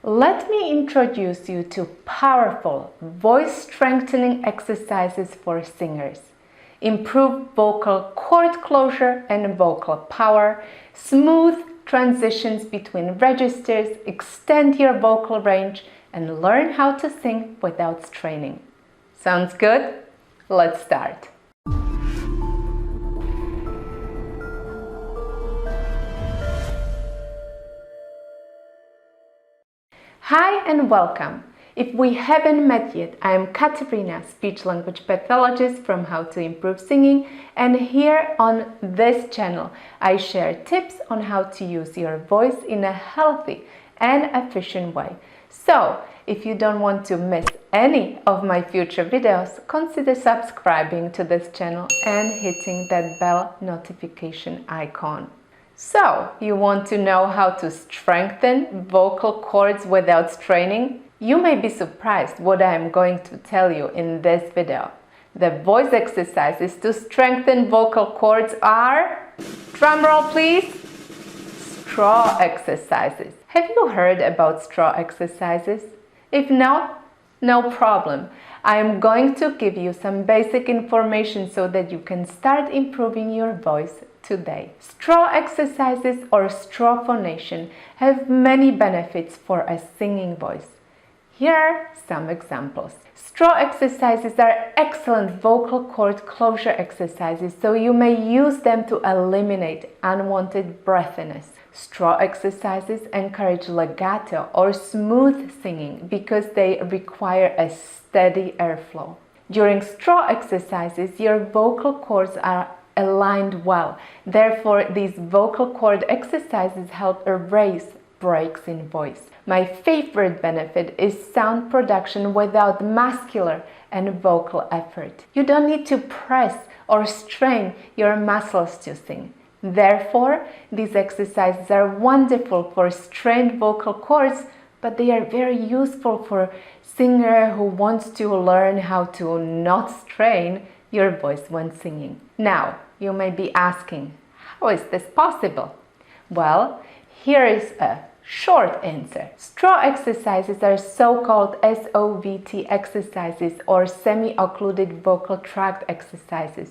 Let me introduce you to powerful voice strengthening exercises for singers. Improve vocal cord closure and vocal power, smooth transitions between registers, extend your vocal range, and learn how to sing without straining. Sounds good? Let's start. Hi and welcome! If we haven't met yet, I am Katarina, speech-language pathologist from How to Improve Singing, and here on this channel I share tips on how to use your voice in a healthy and efficient way. So, if you don't want to miss any of my future videos, consider subscribing to this channel and hitting that bell notification icon. So, you want to know how to strengthen vocal cords without straining? You may be surprised what I am going to tell you in this video. The voice exercises to strengthen vocal cords are, drumroll please, straw exercises. Have you heard about straw exercises? If not, no problem. I am going to give you some basic information so that you can start improving your voice today. Straw exercises or straw phonation have many benefits for a singing voice. Here are some examples. Straw exercises are excellent vocal cord closure exercises, so you may use them to eliminate unwanted breathiness. Straw exercises encourage legato or smooth singing because they require a steady airflow. During straw exercises, your vocal cords are aligned well. Therefore, these vocal cord exercises help erase breaks in voice. My favorite benefit is sound production without muscular and vocal effort. You don't need to press or strain your muscles to sing. Therefore, these exercises are wonderful for strained vocal cords, but they are very useful for a singer who wants to learn how to not strain your voice when singing. Now, you may be asking, how is this possible? Well, here is a short answer. Straw exercises are so-called SOVT exercises or semi-occluded vocal tract exercises.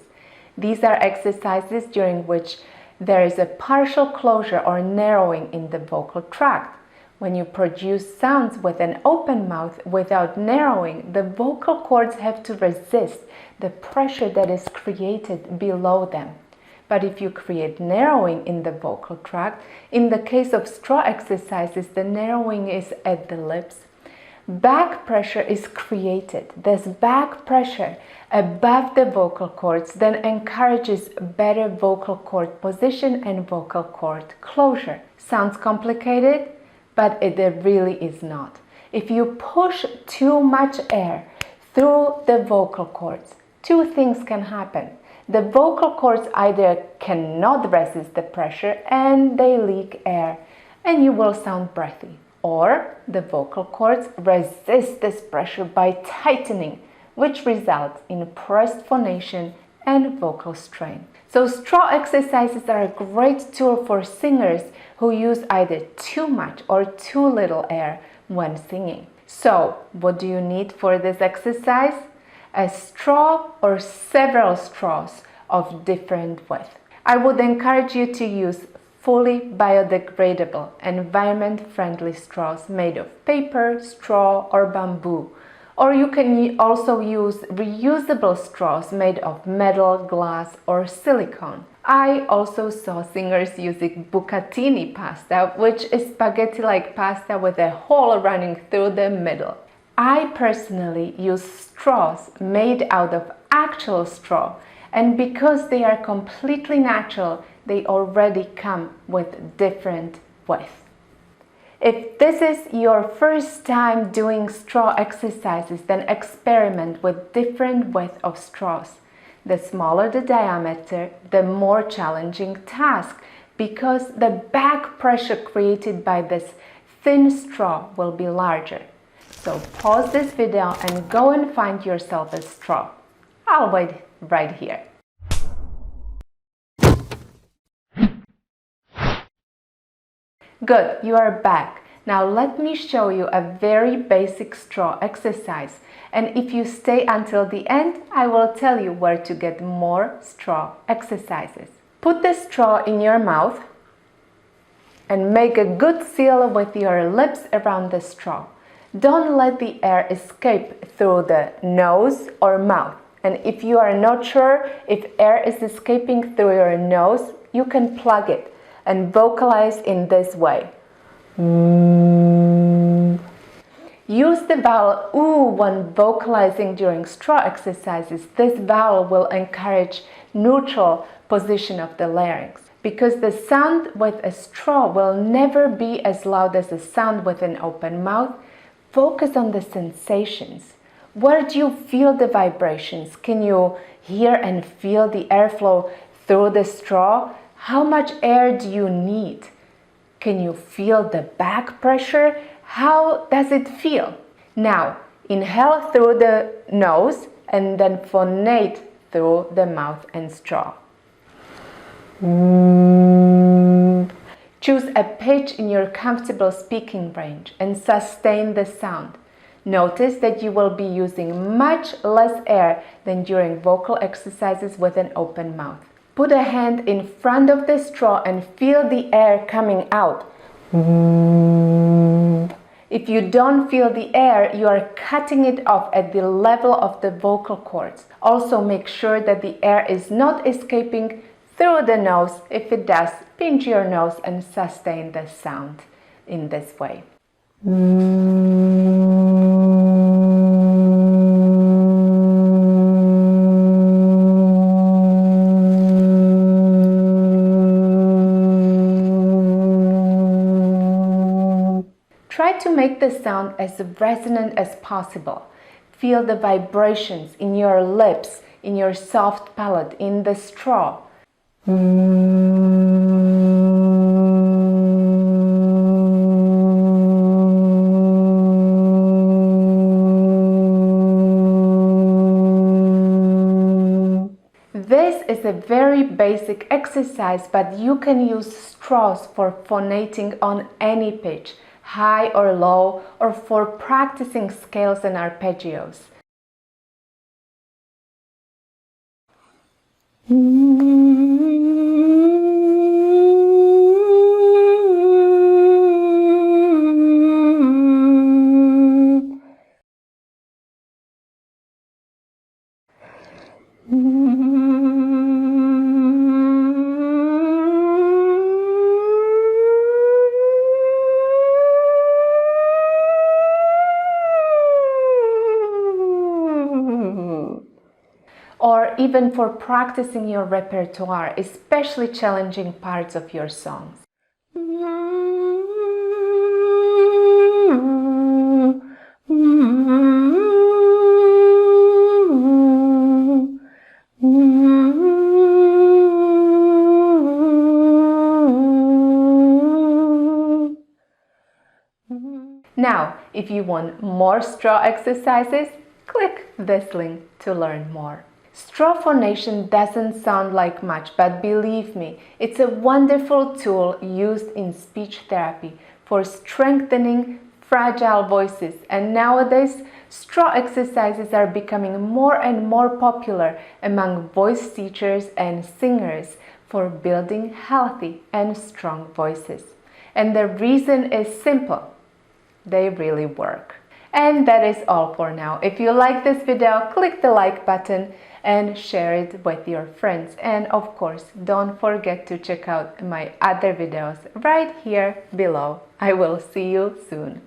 These are exercises during which there is a partial closure or narrowing in the vocal tract. When you produce sounds with an open mouth without narrowing, the vocal cords have to resist the pressure that is created below them. But if you create narrowing in the vocal tract, in the case of straw exercises, the narrowing is at the lips. Back pressure is created. This back pressure above the vocal cords then encourages better vocal cord position and vocal cord closure. Sounds complicated? But it really is not. If you push too much air through the vocal cords, two things can happen. The vocal cords either cannot resist the pressure and they leak air and you will sound breathy, or the vocal cords resist this pressure by tightening, which results in pressed phonation and vocal strain. So straw exercises are a great tool for singers who use either too much or too little air when singing. So, what do you need for this exercise? A straw or several straws of different width. I would encourage you to use fully biodegradable, environment-friendly straws made of paper, straw, or bamboo. Or you can also use reusable straws made of metal, glass, or silicone. I also saw singers using bucatini pasta, which is spaghetti-like pasta with a hole running through the middle. I personally use straws made out of actual straw, and because they are completely natural, they already come with different width. If this is your first time doing straw exercises, then experiment with different width of straws. The smaller the diameter, the more challenging task, because the back pressure created by this thin straw will be larger. So pause this video and go and find yourself a straw. I'll wait right here. Good, you are back. Now let me show you a very basic straw exercise, and if you stay until the end, I will tell you where to get more straw exercises. Put the straw in your mouth and make a good seal with your lips around the straw. Don't let the air escape through the nose or mouth. And if you are not sure if air is escaping through your nose, you can plug it and vocalize in this way. Use the vowel oo when vocalizing during straw exercises. This vowel will encourage neutral position of the larynx, because the sound with a straw will never be as loud as the sound with an open mouth. Focus on the sensations. Where do you feel the vibrations? Can you hear and feel the airflow through the straw? How much air do you need? Can you feel the back pressure? How does it feel? Now, inhale through the nose and then phonate through the mouth and straw. Choose a pitch in your comfortable speaking range and sustain the sound. Notice that you will be using much less air than during vocal exercises with an open mouth. Put a hand in front of the straw and feel the air coming out. If you don't feel the air, you are cutting it off at the level of the vocal cords. Also make sure that the air is not escaping through the nose. If it does, pinch your nose and sustain the sound in this way. Try to make the sound as resonant as possible. Feel the vibrations in your lips, in your soft palate, in the straw. This is a very basic exercise, but you can use straws for phonating on any pitch, high or low, or for practicing scales and arpeggios. Or even for practicing your repertoire, especially challenging parts of your songs. Now, if you want more straw exercises, click this link to learn more. Straw phonation doesn't sound like much, but believe me, it's a wonderful tool used in speech therapy for strengthening fragile voices. And nowadays, straw exercises are becoming more and more popular among voice teachers and singers for building healthy and strong voices. And the reason is simple. They really work. And that is all for now. If you like this video, click the like button and share it with your friends. And of course, don't forget to check out my other videos right here below. I will see you soon.